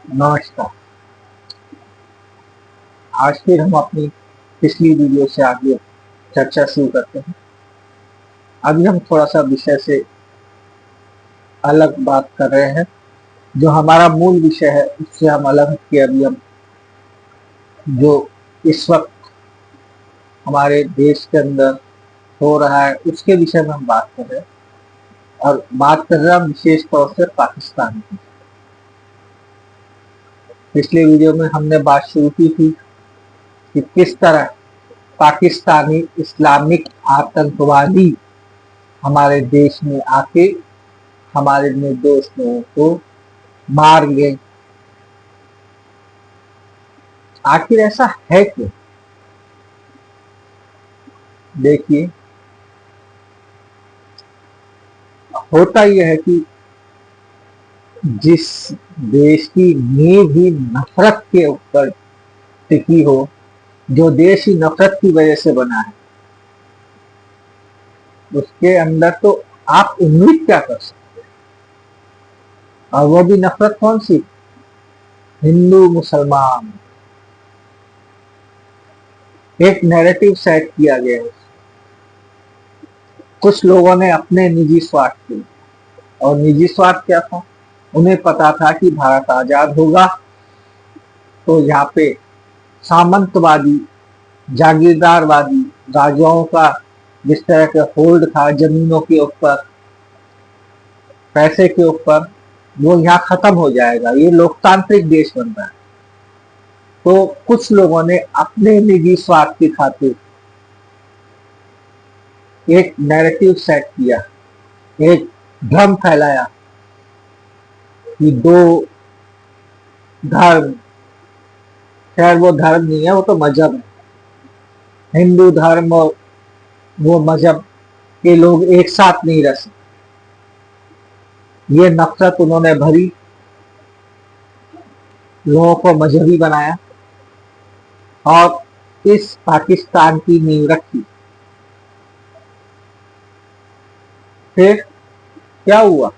नमस्कार। आज फिर हम अपनी पिछली वीडियो से आगे चर्चा शुरू करते हैं। अभी हम थोड़ा सा विषय से अलग बात कर रहे हैं। जो हमारा मूल विषय है उससे हम अलग हटके अभी हम जो इस वक्त हमारे देश के अंदर हो रहा है उसके विषय में हम बात कर रहे हैं, और बात कर रहे हैं विशेष तौर से पाकिस्तान की। पिछले वीडियो में हमने बात शुरू की थी कि किस तरह पाकिस्तानी इस्लामिक आतंकवादी हमारे देश में आके हमारे निर्दोष लोगों को मार गए। आखिर ऐसा है क्यों? देखिए, होता यह है कि जिस देश की नींव ही नफरत के ऊपर टिकी हो, जो देश ही नफरत की वजह से बना है, उसके अंदर तो आप उम्मीद क्या कर सकते हैं? और वो भी नफरत कौन सी? हिंदू मुसलमान। एक नैरेटिव सेट किया गया है कुछ लोगों ने अपने निजी स्वार्थ के लिए। और निजी स्वार्थ क्या था? उन्हें पता था कि भारत आजाद होगा तो यहाँ पे सामंतवादी, जागीरदारवादी राजाओं का जिस तरह का होल्ड था जमीनों के ऊपर, पैसे के ऊपर, वो यहाँ खत्म हो जाएगा। ये लोकतांत्रिक देश बन रहा है। तो कुछ लोगों ने अपने निजी स्वार्थ की खातिर एक नैरेटिव सेट किया, एक भ्रम फैलाया कि दो धर्म, खैर वो धर्म नहीं है, वो तो मजहब है। हिंदू धर्म और वो मजहब के लोग एक साथ नहीं रह सकते। ये नफरत उन्होंने भरी, लोगों को मजहबी बनाया और इस पाकिस्तान की नींव रखी। फिर क्या हुआ?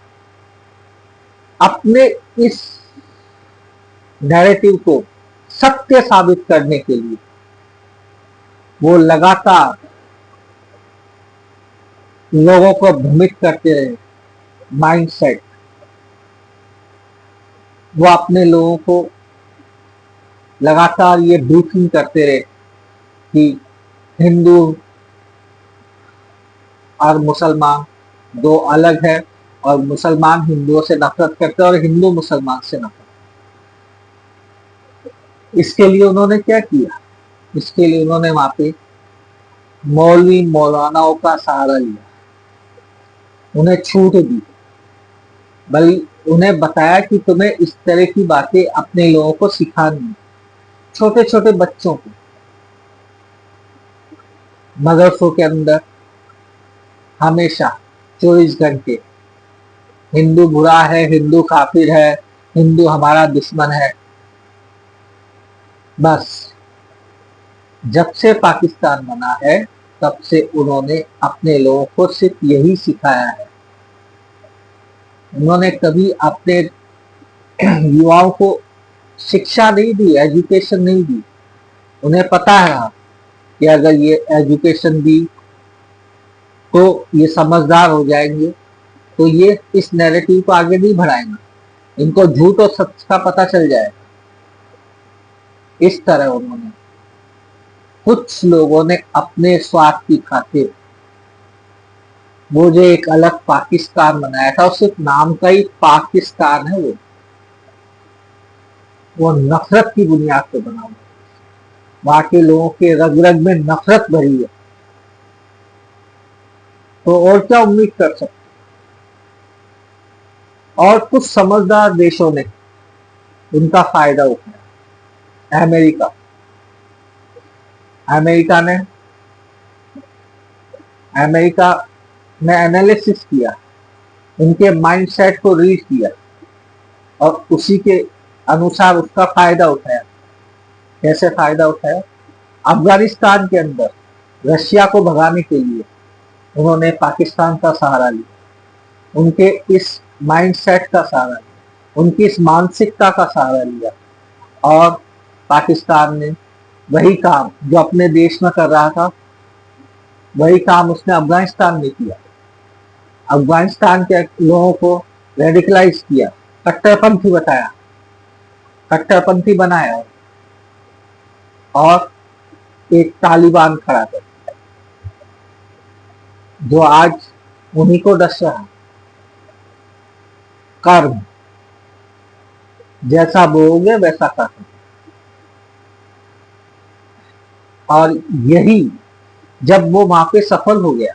अपने इस नैरेटिव को सत्य साबित करने के लिए वो लगातार लोगों को भ्रमित करते रहे। माइंडसेट, वो अपने लोगों को लगातार ये ब्रीफिंग करते रहे कि हिंदू और मुसलमान दो अलग है, और मुसलमान हिंदुओं से नफरत करते हैं और हिंदू मुसलमान से नफरत। इसके लिए उन्होंने क्या किया? इसके लिए उन्होंने वहां पे मौलवी मौलानाओं का सहारा लिया, उन्हें छूट दी, बल्कि उन्हें बताया कि तुम्हें इस तरह की बातें अपने लोगों को सिखानी। छोटे छोटे बच्चों को मदरसों के अंदर हमेशा 24 घंटे हिंदू बुरा है, हिंदू काफिर है, हिंदू हमारा दुश्मन है। बस जब से पाकिस्तान बना है तब से उन्होंने अपने लोगों को सिर्फ यही सिखाया है। उन्होंने कभी अपने युवाओं को शिक्षा नहीं दी, एजुकेशन नहीं दी। उन्हें पता है कि अगर ये एजुकेशन दी तो ये समझदार हो जाएंगे, तो ये इस नैरेटिव को आगे नहीं बढ़ाएंगे, इनको झूठ और सच का पता चल जाएगा। इस तरह उन्होंने, कुछ लोगों ने अपने स्वार्थ की खातिर वो जो एक अलग पाकिस्तान बनाया था, सिर्फ नाम का ही पाकिस्तान है, वो नफरत की बुनियाद पे बना हुआ। वहां के लोगों के रग रग में नफरत भरी है। तो और क्या उम्मीद कर सकते? और कुछ समझदार देशों ने उनका फायदा उठाया। अमेरिका ने एनालिसिस किया, उनके माइंडसेट को रीड किया और उसी के अनुसार उसका फायदा उठाया। कैसे फायदा उठाया? अफगानिस्तान के अंदर रशिया को भगाने के लिए उन्होंने पाकिस्तान का सहारा लिया, उनके इस माइंडसेट का सहारा लिया। उनकी इस मानसिकता का सहारा लिया और पाकिस्तान ने वही काम जो अपने देश में कर रहा था, वही काम उसने अफगानिस्तान में किया। अफगानिस्तान के लोगों को रेडिकलाइज किया, कट्टरपंथी बताया, कट्टरपंथी बनाया और एक तालिबान खड़ा कर दिया, जो आज उन्हीं को डस रहा है। कर्म जैसा बोओगे वैसा कर, और यही जब वो वहां पे सफल हो गया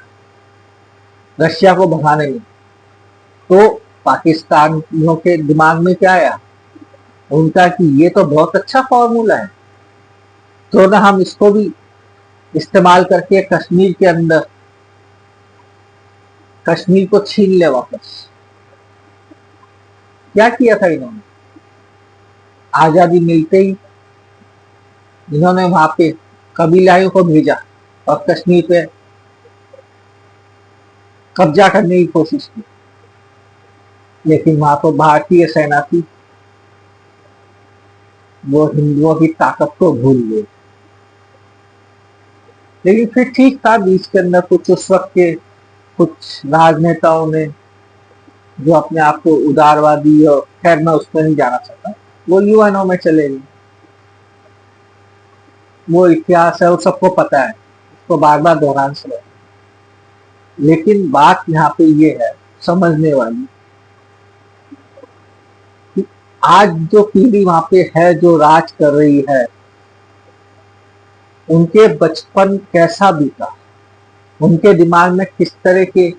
रशिया को भगाने में, तो पाकिस्तानियों के दिमाग में क्या आया उनका कि ये तो बहुत अच्छा फॉर्मूला है, तो ना हम इसको भी इस्तेमाल करके कश्मीर के अंदर कश्मीर को छीन ले वापस। क्या किया था इन्होंने? आजादी मिलते ही इन्होंने वहां पे कबीलाइयों को भेजा और कश्मीर पे कब्जा करने की कोशिश की, लेकिन वहां तो भारतीय सेना थी, वो हिंदुओं की ताकत को भूल गई। लेकिन फिर ठीक था, बीच के अंदर कुछ उस वक्त के कुछ राजनेताओं ने जो अपने आप को उदारवादी, और खैर मैं उसमें नहीं जाना चाहता, वो यूएनओ में चले गए। वो इतिहास है, वो सबको पता है, उसको बार बार दोहराने से। लेकिन बात यहाँ पे ये है समझने वाली कि आज जो पीढ़ी वहां पे है जो राज कर रही है, उनके बचपन कैसा बीता, उनके दिमाग में किस तरह के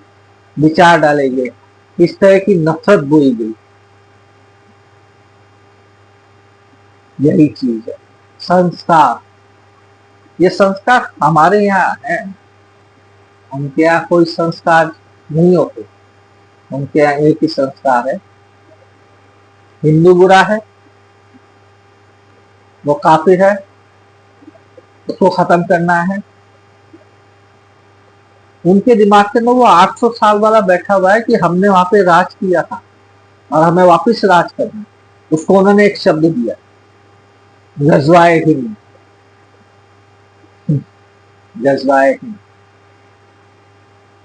विचार डाले गए, किस तरह की नफरत बोई गई, यही चीज है संस्कार। ये संस्कार हमारे यहाँ है, उनके यहाँ कोई संस्कार नहीं होते। उनके यहाँ एक ही संस्कार है, हिंदू बुरा है, वो काफिर है, उसको खत्म करना है। उनके दिमाग के अंदर वो 800 साल वाला बैठा हुआ है कि हमने वहां पे राज किया था और हमें वापस राज करना है। उसको उन्होंने एक शब्द दिया, जज्बाए हिंद, जज्बाए हिंद।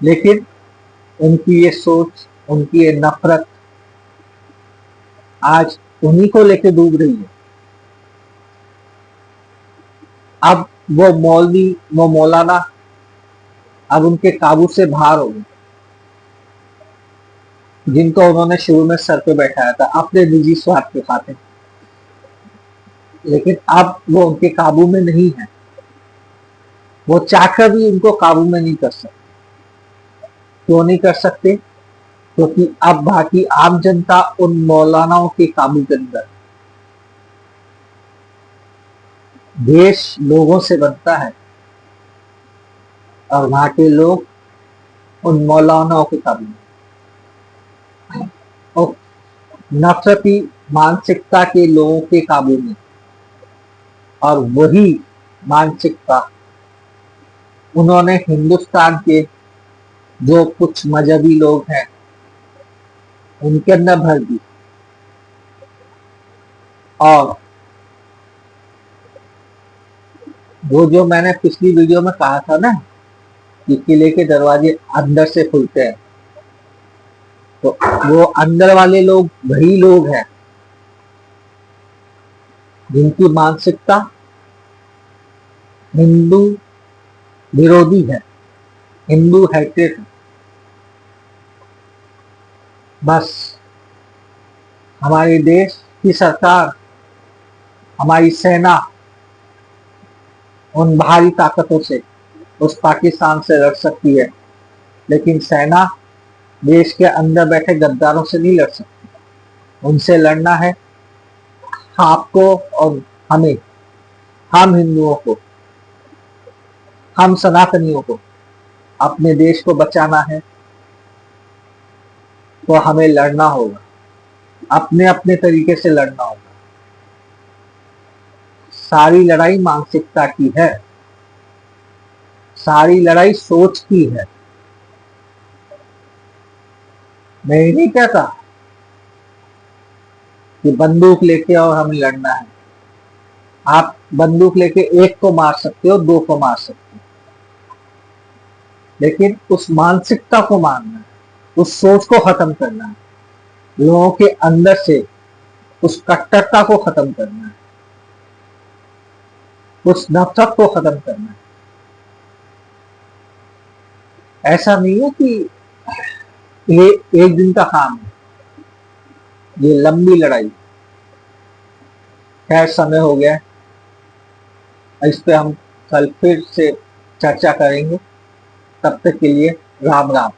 लेकिन उनकी ये सोच, उनकी ये नफरत आज उन्हीं को लेके डूब रही है। अब वो मौलवी, वो मौलाना अब उनके काबू से बाहर हो गए, जिनको उन्होंने शुरू में सर पे बैठाया था अपने निजी स्वार्थ के खातिर। लेकिन अब वो उनके काबू में नहीं है, वो चाहकर भी उनको काबू में नहीं कर सकते। क्यों नहीं कर सकते? क्योंकि अब बाकी आम जनता उन मौलानाओं के काबू के अंदर। देश लोगों से बनता है और वहां के लोग उन मौलानाओं के काबू में, और नफरती मानसिकता के लोगों के काबू में। और वही मानसिकता उन्होंने हिंदुस्तान के जो कुछ मजहबी लोग हैं उनके अंदर भर दी। और वो जो मैंने पिछली वीडियो में कहा था ना कि किले के दरवाजे अंदर से खुलते हैं, तो वो अंदर वाले लोग वही लोग हैं जिनकी मानसिकता हिंदू विरोधी है, हिंदू हेटेड है। बस हमारे देश की सरकार, हमारी सेना उन बाहरी ताकतों से, उस पाकिस्तान से लड़ सकती है, लेकिन सेना देश के अंदर बैठे गद्दारों से नहीं लड़ सकती। उनसे लड़ना है आपको और हमें, हम हिंदुओं को, हम सनातनियों को अपने देश को बचाना है, तो हमें लड़ना होगा, अपने अपने तरीके से लड़ना होगा। सारी लड़ाई मानसिकता की है, सारी लड़ाई सोच की है। मैं ये नहीं कहता कि बंदूक लेके और हमें लड़ना है। आप बंदूक लेके एक को मार सकते हो, दो को मार सकते हो, लेकिन उस मानसिकता को मारना है, उस सोच को खत्म करना है, लोगों के अंदर से उस कट्टरता को खत्म करना है, उस नफरत को खत्म करना है। ऐसा नहीं है कि ये एक दिन का काम है, ये लंबी लड़ाई। खैर समय हो गया है, इस पे हम कल फिर से चर्चा करेंगे। तब तक के लिए राम राम।